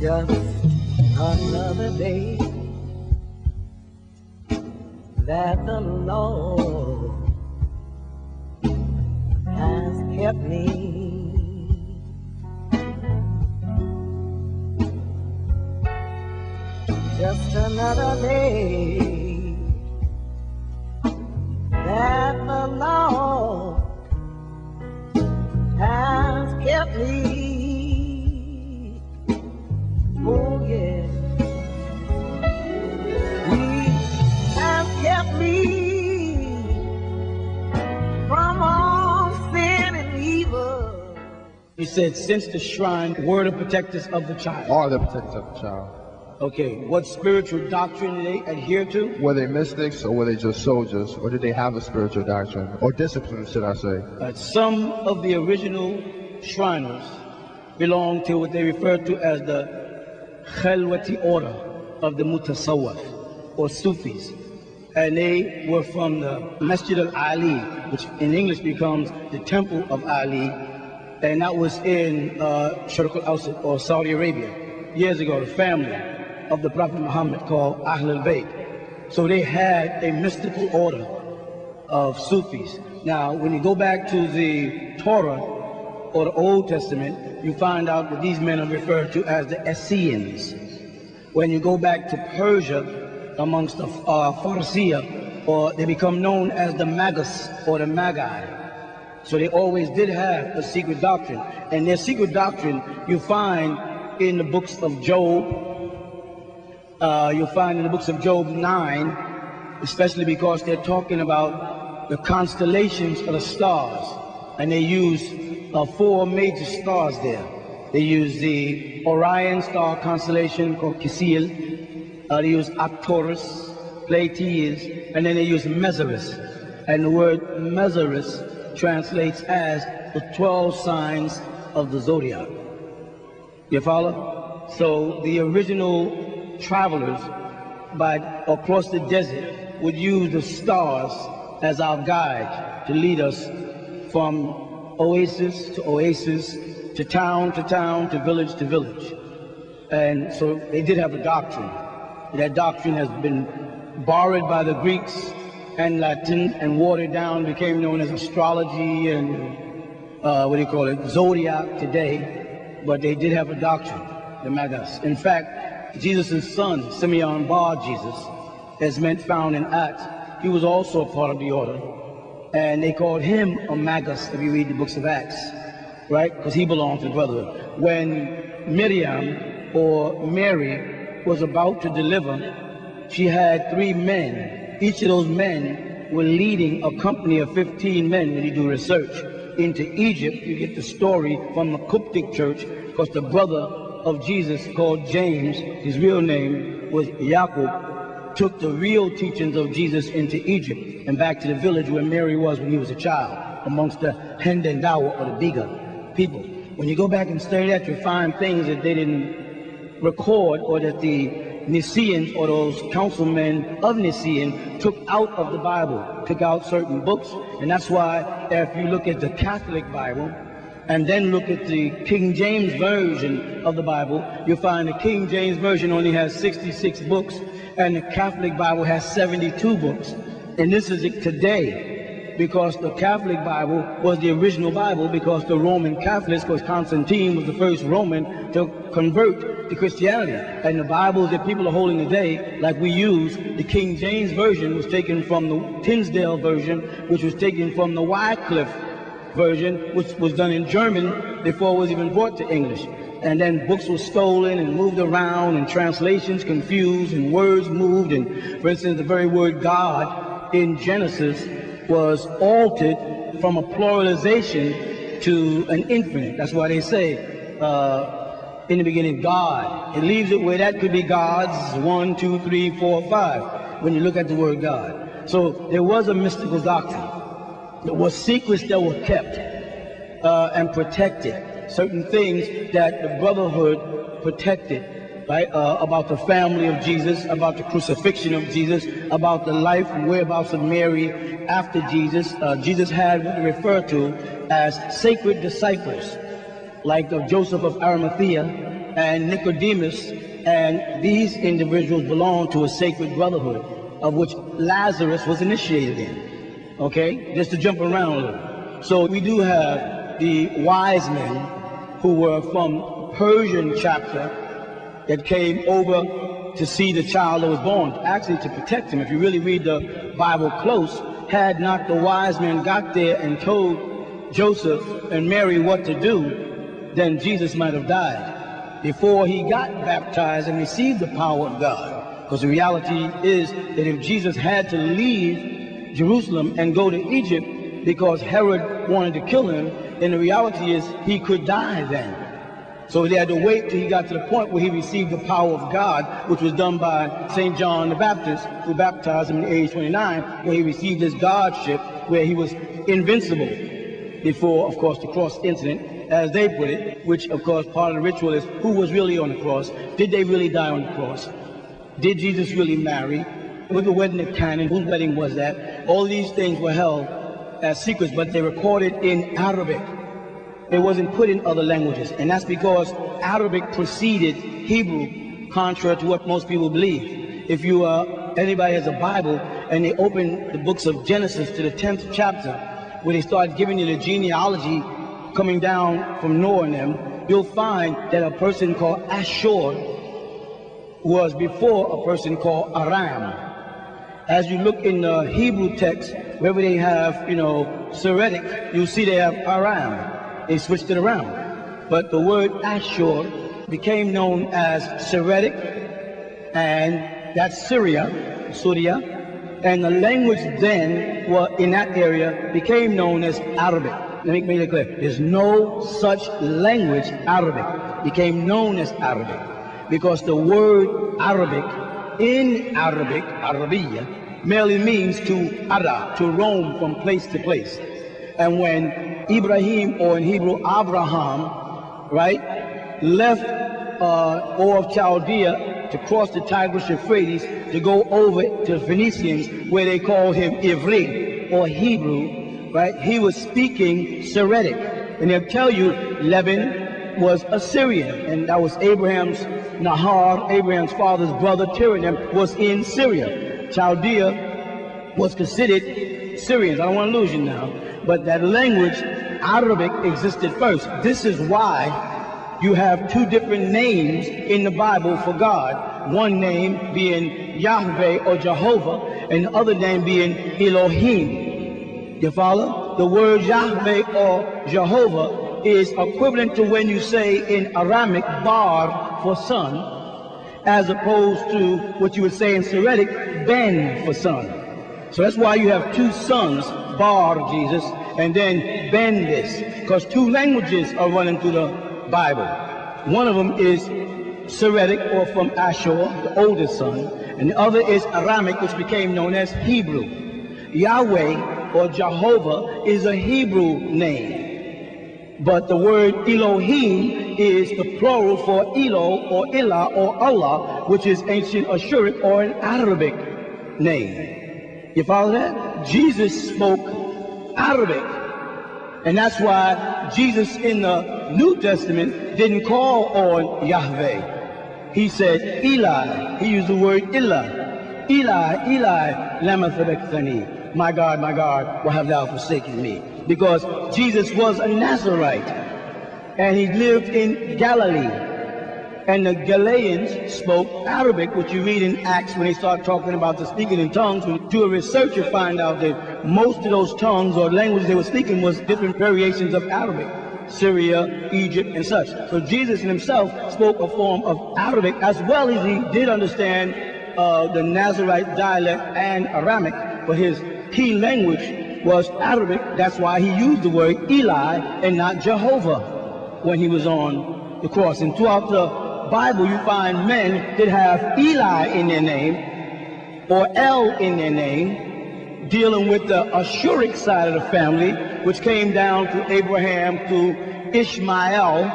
Just another day that the Lord has kept me. Just another day that the Lord has kept me. Oh yeah, He has kept me from all sin and evil. He said, since the shrine were the protectors of the child. Are the protectors of the child. Okay, what spiritual doctrine did they adhere to? Were they mystics or were they just soldiers? Or did they have a spiritual doctrine? Or discipline, should I say? Some of the original Shriners belonged to what they referred to as the Khalwati order of the Mutasawwaf or Sufis. And they were from the Masjid al-Ali, which in English becomes the Temple of Ali. And that was in Sharq al-Awsat or Saudi Arabia. Years ago, the family of the Prophet Muhammad called Ahl al-Bayt. So they had a mystical order of Sufis. Now, when you go back to the Torah or the Old Testament, you find out that these men are referred to as the Essenes. When you go back to Persia, amongst the Farsiya, or they become known as the Magus or the Magi. So they always did have a secret doctrine. And their secret doctrine you find in the books of Job. You'll find in the books of Job 9, especially because they're talking about the constellations of the stars. And they use 4 major stars there. They use the Orion star constellation called Kisil. They use Arcturus, Pleiades, and then they use Mezarus. And the word Mezarus translates as the 12 signs of the zodiac. You follow? So the original travelers across the desert would use the stars as our guide to lead us from oasis to oasis, to town, to village to village. And so they did have a doctrine. That doctrine has been borrowed by the Greeks and Latin and watered down, became known as astrology and zodiac today. But they did have a doctrine, the Magus. In fact, Jesus' son, Simeon Bar Jesus, as meant found in Acts, he was also a part of the order. And they called him a Magus if you read the books of Acts, right? Because he belonged to the brotherhood. When Miriam or Mary was about to deliver, she had 3 men. Each of those men were leading a company of 15 men when you do research into Egypt. You get the story from the Coptic church, because the brother of Jesus called James, his real name was Yaqub, took the real teachings of Jesus into Egypt and back to the village where Mary was when he was a child, amongst the Hendendawa or the Biga people. When you go back and study that, you find things that they didn't record, or that the Nicaeans or those councilmen of Nicene took out of the Bible, took out certain books. And that's why if you look at the Catholic Bible and then look at the King James Version of the Bible, you'll find the King James Version only has 66 books and the Catholic Bible has 72 books. And this is it today, because the Catholic Bible was the original Bible, because the Roman Catholics, because Constantine was the first Roman to convert to Christianity. And the Bibles that people are holding today, like we use, the King James Version was taken from the Tinsdale Version, which was taken from the Wycliffe Version, which was done in German before it was even brought to English. And then books were stolen and moved around, and translations confused, and words moved. And for instance, the very word God in Genesis was altered from a pluralization to an infinite. That's why they say in the beginning God. It leaves it where that could be gods 1, 2, 3, 4, 5 when you look at the word God. So there was a mystical doctrine. There were secrets that were kept and protected. Certain things that the brotherhood protected, right? About the family of Jesus, about the crucifixion of Jesus, about the life and whereabouts of Mary after Jesus. Jesus had what they refer to as sacred disciples, like Joseph of Arimathea and Nicodemus, and these individuals belonged to a sacred brotherhood of which Lazarus was initiated in. Okay, just to jump around a little. So we do have the wise men who were from Persian chapter that came over to see the child that was born, actually to protect him. If you really read the Bible close, had not the wise men got there and told Joseph and Mary what to do, then Jesus might have died before he got baptized and received the power of God. Because the reality is that if Jesus had to leave Jerusalem and go to Egypt because Herod wanted to kill him, then the reality is he could die then. So he had to wait till he got to the point where he received the power of God, which was done by St. John the Baptist, who baptized him at age 29, where he received his godship, where he was invincible before, of course, the cross incident, as they put it, which, of course, part of the ritual is who was really on the cross. Did they really die on the cross? Did Jesus really marry? Was the wedding at Canaan? Whose wedding was that? All these things were held as secrets, but they recorded in Arabic. It wasn't put in other languages, and that's because Arabic preceded Hebrew, contrary to what most people believe. If you anybody has a Bible and they open the books of Genesis to the 10th chapter, where they start giving you the genealogy coming down from Noah and them, you'll find that a person called Ashur was before a person called Aram. As you look in the Hebrew text, wherever they have, Syriac, you'll see they have Aram. They switched it around. But the word Ashur became known as Syriac, and that's Syria, and the language then in that area became known as Arabic. Let me make it clear. There's no such language, Arabic. Became known as Arabic. Because the word Arabic, in Arabic, Arabiya, merely means to ara, to roam from place to place. And when Ibrahim, or in Hebrew, Abraham, right, left Ur of Chaldea to cross the Tigris Euphrates to go over to the Phoenicians, where they called him Ivri, or Hebrew, right, he was speaking Syriac. And they'll tell you Lebanon was Assyrian, and that was Abraham's Nahar, Abraham's father's brother, Tyrannim, was in Syria. Chaldea was considered Syrians. I don't want to lose you now. But that language, Arabic, existed first. This is why you have two different names in the Bible for God. One name being Yahweh or Jehovah, and the other name being Elohim. You follow? The word Yahweh or Jehovah is equivalent to when you say in Aramic, bar for son, as opposed to what you would say in Syriac, ben for son. So that's why you have two sons, Bar Jesus, and then Ben this, because two languages are running through the Bible. One of them is Syriac, or from Ashur, the oldest son, and the other is Aramic, which became known as Hebrew. Yahweh or Jehovah is a Hebrew name, but the word Elohim is the plural for Elo or Ilah or Allah, which is ancient Ashuric or an Arabic name. You follow that? Jesus spoke Arabic, and that's why Jesus in the New Testament didn't call on Yahweh. He said Eli. He used the word Ilah. Eli, Eli, lama sabachthani. My God, why have thou forsaken me? Because Jesus was a Nazarite, and he lived in Galilee. And the Galileans spoke Arabic, which you read in Acts when they start talking about the speaking in tongues. When you do a research, you find out that most of those tongues or languages they were speaking was different variations of Arabic. Syria, Egypt, and such. So Jesus himself spoke a form of Arabic, as well as he did understand the Nazarite dialect and Aramic, but his key language was Arabic. That's why he used the word Eli and not Jehovah when he was on the cross. And throughout the Bible, you find men that have Eli in their name or El in their name, dealing with the Ashuric side of the family, which came down to Abraham, to Ishmael,